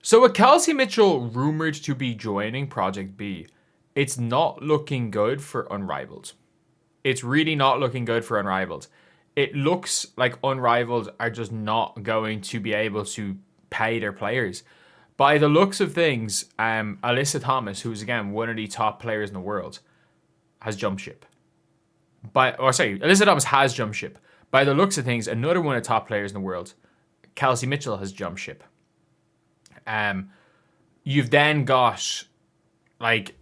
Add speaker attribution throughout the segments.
Speaker 1: So with Kelsey Mitchell rumored to be joining Project B, it's not looking good for Unrivaled. It's really not looking good for Unrivaled. It looks like Unrivaled are just not going to be able to pay their players. By the looks of things, Alyssa Thomas, who's again one of the top players in the world, has jumped ship. Alyssa Thomas has jumped ship. By the looks of things, another one of the top players in the world, Kelsey Mitchell, has jumped ship. You've then got like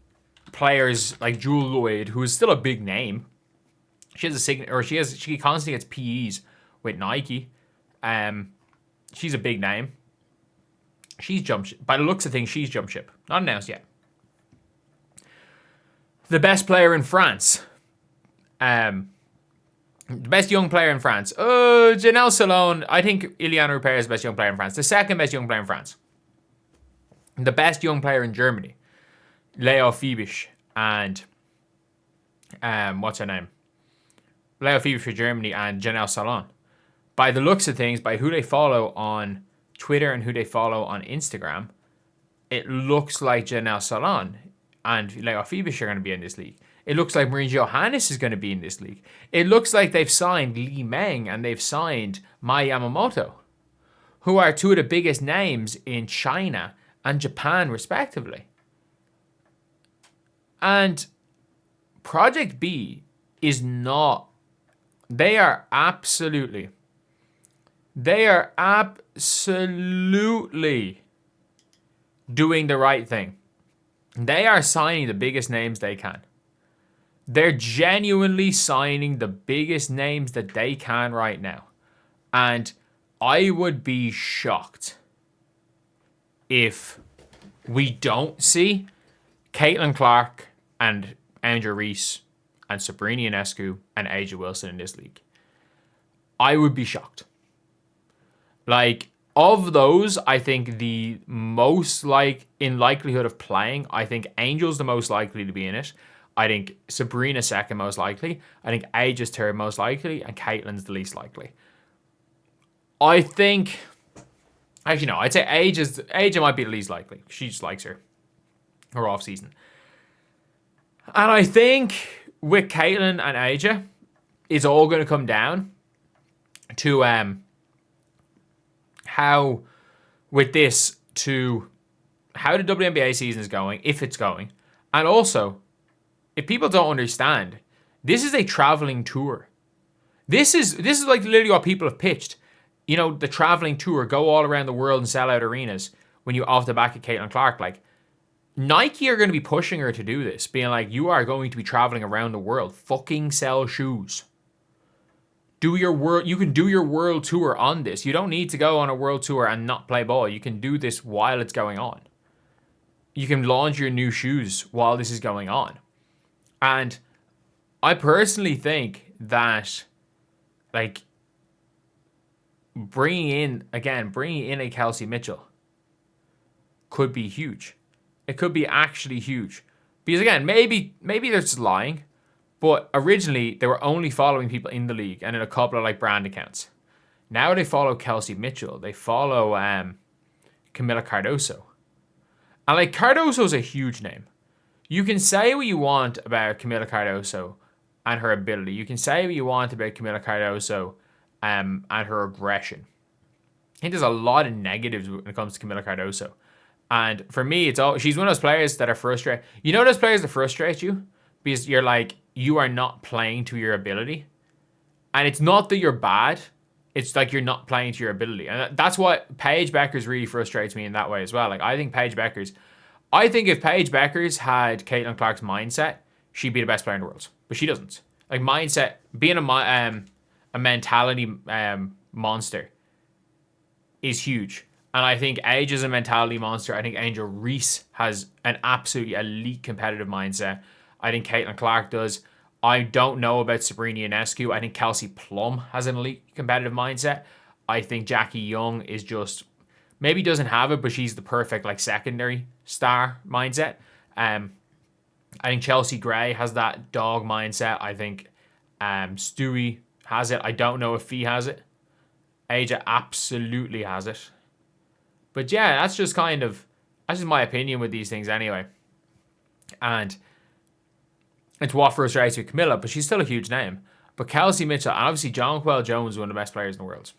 Speaker 1: players like Jewel Lloyd, who is still a big name. She has a sign, or she constantly gets PEs with Nike. She's a big name. She's jumped ship. By the looks of things, she's jumped ship. Not announced yet. The best player in France. The best young player in France. Janelle Salon. I think Iliana Rupert is the best young player in France. The second best young player in France. The best young player in Germany. Leo Fibisch and what's her name? Leo Fibisch for Germany and Janelle Salon. By the looks of things, by who they follow on Twitter and who they follow on Instagram, it looks like Janelle Salon and Leo Fibisch are going to be in this league. It looks like Marie Johannes is going to be in this league. It looks like they've signed Li Meng and they've signed Mai Yamamoto, who are two of the biggest names in China and Japan, respectively. And Project B is not... They are absolutely doing the right thing. They are signing the biggest names they can. They're genuinely signing the biggest names that they can right now. And I would be shocked if we don't see Caitlin Clark and Angel Reese and Sabrina Ionescu and Aja Wilson in this league. I would be shocked. Like, of those, I think the most in likelihood of playing, I think Angel's the most likely to be in it. I think Sabrina second most likely. I think Aja's third most likely, and Caitlin's the least likely. I think, actually no, I'd say Aja might be the least likely. She just likes her off season. And I think with Caitlin and Aja, it's all going to come down to how the WNBA season is going, if it's going. And also, if people don't understand, this is a traveling tour. This is like literally what people have pitched. You know, the traveling tour, go all around the world and sell out arenas when you're off the back of Caitlin Clark. Like, Nike are going to be pushing her to do this, being like, you are going to be traveling around the world. Fucking sell shoes. You can do your world tour on this. You don't need to go on a world tour and not play ball. You can do this while it's going on. You can launch your new shoes while this is going on. And I personally think that, like, bringing in a Kelsey Mitchell could be huge. It could be actually huge. Because again, maybe they're just lying, but originally they were only following people in the league and in a couple of like brand accounts. Now they follow Kelsey Mitchell. They follow Camila Cardoso. And like, Cardoso's a huge name. You can say what you want about Camila Cardoso and her ability. You can say what you want about Camila Cardoso and her aggression. I think there's a lot of negatives when it comes to Camila Cardoso. And for me, she's one of those players that are frustrated. You know those players that frustrate you? Because you're like, you are not playing to your ability. And it's not that you're bad. It's like you're not playing to your ability. And that's what Paige Bueckers really frustrates me in that way as well. Like, I think if Paige Bueckers had Caitlin Clark's mindset, she'd be the best player in the world. But she doesn't. Like, mindset, being a mentality monster is huge. And I think Age is a mentality monster. I think Angel Reese has an absolutely elite competitive mindset. I think Caitlin Clark does. I don't know about Sabrina Ionescu. I think Kelsey Plum has an elite competitive mindset. I think Jackie Young is just, maybe doesn't have it, but she's the perfect like secondary star mindset. I think Chelsea Gray has that dog mindset. I think Stewie has it. I don't know if Fee has it. Aja absolutely has it. But yeah, that's just my opinion with these things anyway. And it's what frustrates with Camilla, but she's still a huge name. But Kelsey Mitchell, and obviously Jonquel Jones is one of the best players in the world.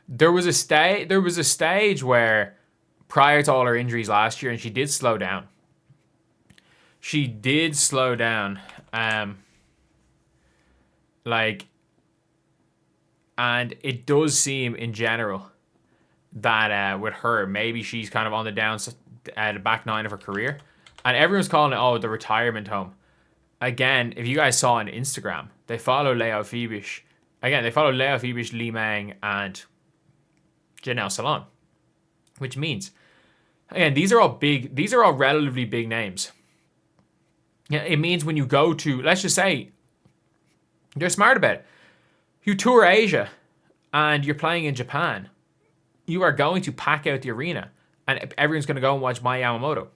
Speaker 1: There was a stage where, prior to all her injuries last year, and she did slow down. And it does seem in general that with her, maybe she's kind of on the the back nine of her career. And everyone's calling it, the retirement home. Again, if you guys saw on Instagram, they follow Leo Phoebish. Again, they follow Leo Phoebish, Li Meng, and Janelle Salon. Which means, again, these are all relatively big names. Yeah, it means when you go to, let's just say, they're smart about it. You tour Asia and you're playing in Japan, you are going to pack out the arena and everyone's going to go and watch Mai Yamamoto.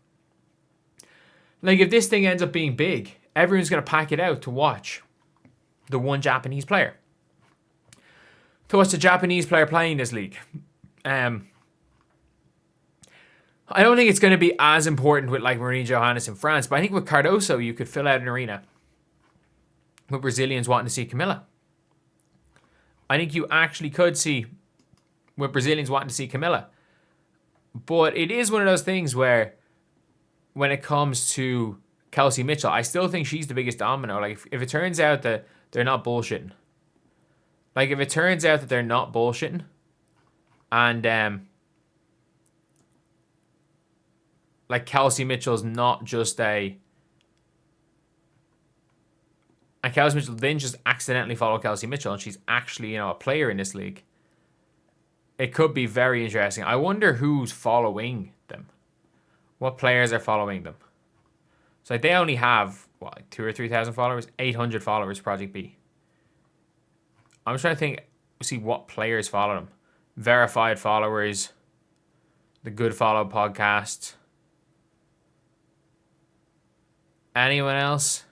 Speaker 1: Like, if this thing ends up being big, everyone's going to pack it out to watch the one Japanese player. To watch the Japanese player playing this league. I don't think it's going to be as important with like Marie Johannes in France, but I think with Cardoso, you could fill out an arena with Brazilians wanting to see Camilla. I think you actually could see with Brazilians wanting to see Camilla. But it is one of those things where when it comes to Kelsey Mitchell, I still think she's the biggest domino. Like, if it turns out that they're not bullshitting. Like, if it turns out that they're not bullshitting and like Kelsey Mitchell's not just and Kelsey Mitchell didn't just accidentally follow Kelsey Mitchell and she's actually, a player in this league. It could be very interesting. I wonder who's following them. What players are following them? So like, they only have, 2,000 or 3,000 followers? 800 followers, Project B. I'm trying to see what players follow them. Verified followers. The Good Follow podcast. Anyone else?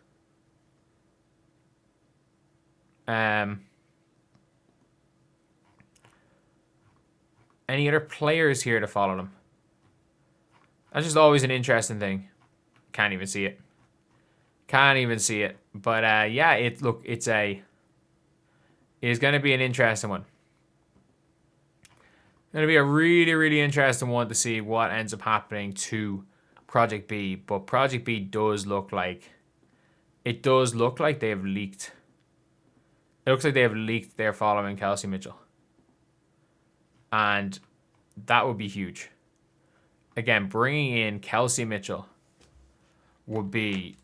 Speaker 1: Any other players here to follow them? That's just always an interesting thing. Can't even see it. But yeah, it's going to be an interesting one. Going to be a really, really interesting one to see what ends up happening to Project B. But Project B does look like they have leaked. It looks like they have leaked their following Kelsey Mitchell. And that would be huge. Again, bringing in Kelsey Mitchell would be...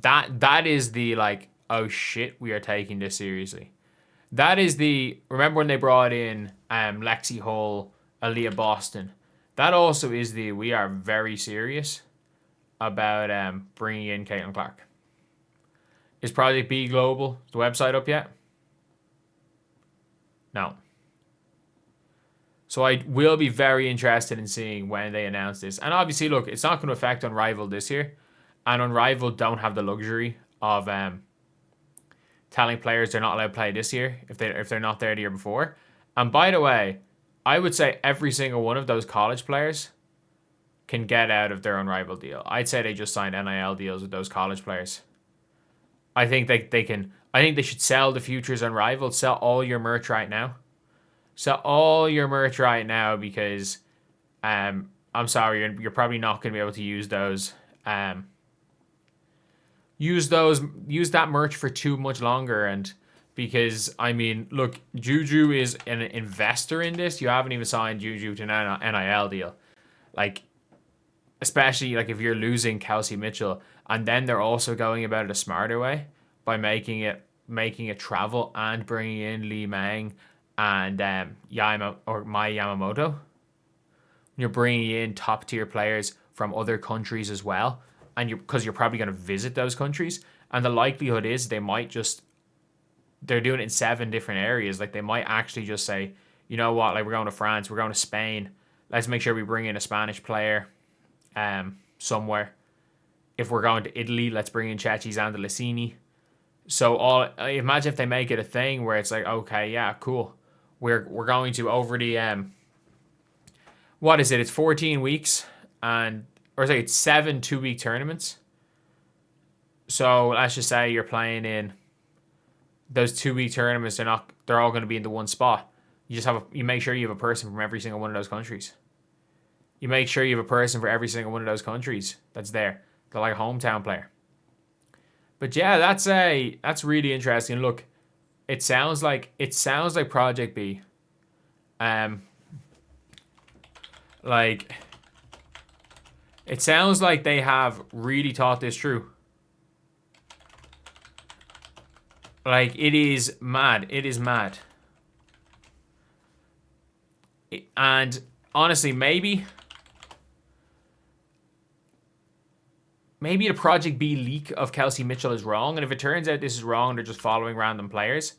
Speaker 1: That is the, like, oh shit, we are taking this seriously. That is the... Remember when they brought in Lexi Hull, Aaliyah Boston? That also is the... We are very serious about bringing in Caitlin Clark. Is Project B Global, the website up yet? No. So I will be very interested in seeing when they announce this. And obviously, look, it's not going to affect Unrivaled this year. And Unrivaled don't have the luxury of telling players they're not allowed to play this year if they're not there the year before. And by the way, I would say every single one of those college players can get out of their Unrivaled deal. I'd say they just signed NIL deals with those college players. I think they can. I think they should sell the futures Unrivaled. Sell all your merch right now. Sell all your merch right now because I'm sorry, you're probably not going to be able to use those. Use that merch for too much longer, and because I mean, look, Juju is an investor in this. You haven't even signed Juju to an NIL deal, like especially like if you're losing Kelsey Mitchell, and then they're also going about it a smarter way by making it travel and bringing in Li Meng and Mai Yamamoto. You're bringing in top tier players from other countries as well, and because you're probably going to visit those countries, and the likelihood is they're doing it in 7 different areas. Like they might actually just say, you know what, like we're going to France, we're going to Spain. Let's make sure we bring in a Spanish player, somewhere. If we're going to Italy, let's bring in Ceci Zandalicini. So imagine if they make it a thing where it's like, okay, yeah, cool. We're going to what is it? It's 14 weeks it's 7 2-week tournaments. So let's just say you're playing in those 2-week tournaments. They're all going to be into one spot. You make sure you have a person from every single one of those countries. You make sure you have a person for every single one of those countries that's there. They're like a hometown player. But yeah, that's really interesting. Look, it sounds like Project B. Like, it sounds like they have really thought this through. Like, it is mad. It is mad. And honestly, maybe the Project B leak of Kelsey Mitchell is wrong. And if it turns out this is wrong, they're just following random players.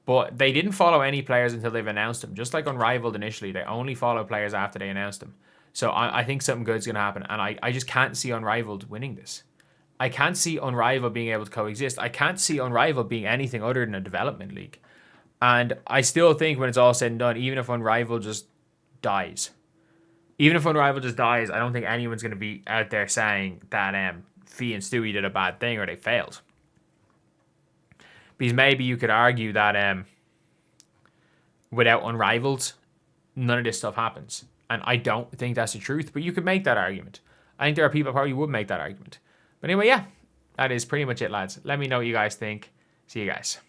Speaker 1: But they didn't follow any players until they've announced them. Just like Unrivaled initially, they only follow players after they announced them. So I think something good's going to happen. And I just can't see Unrivaled winning this. I can't see Unrivaled being able to coexist. I can't see Unrivaled being anything other than a development league. And I still think when it's all said and done, even if Unrivaled just dies, I don't think anyone's going to be out there saying that Fee and Stewie did a bad thing or they failed. Because maybe you could argue that without Unrivaled, none of this stuff happens. And I don't think that's the truth, but you could make that argument. I think there are people who probably would make that argument. But anyway, yeah, that is pretty much it, lads. Let me know what you guys think. See you guys.